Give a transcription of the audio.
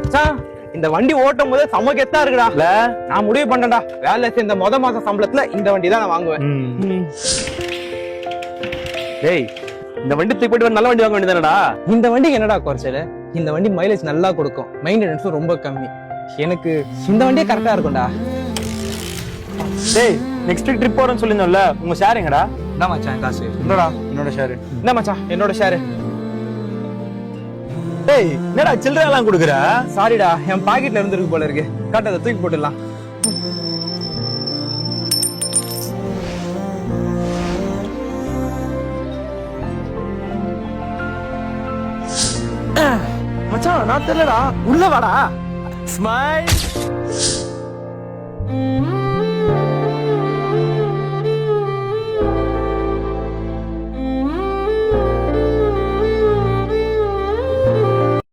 மச்சான் இந்த வண்டி ஓட்டும் போது செம கெத்தா இருக்குடா. இல்ல நான் முடிவு பண்ணேன்டா, வேலை சேர்ந்த மாச சம்பளத்துல இந்த வண்டி தான் நான் வாங்குவேன். டேய் இந்த வண்டி தூக்கி போட்டு நல்ல வண்டி வாங்க வேண்டியதானடா. இந்த வண்டிக்கு என்னடா குறைச்சல்? இந்த வண்டி மைலேஜ் நல்லா கொடுக்கும், மெயின்டெனன்ஸும் ரொம்ப கம்மி. எனக்கு இந்த வண்டியே கரெக்டா இருக்கும்டா. டேய் நெக்ஸ்ட் வீக் ட்ரிப் போறேன்னு சொல்லிருந்தோம்ல, உங்க ஷேர் எங்கடா? என்ன மச்சான் காசு? என்னடா என்னோட ஷேர்? என்ன மச்சான் என்னோட ஷேரு? டேய் என்னடா சில்லறை எல்லாம் கொடுக்குற? சாரிடா, என் பாக்கெட்ல இருந்திருக்கு போல இருக்கு. காட்ட அதை தூக்கி போட்டுடலாம். மச்சான் நான் தெரியலடா. உள்ள வாடா. ஸ்மைல்.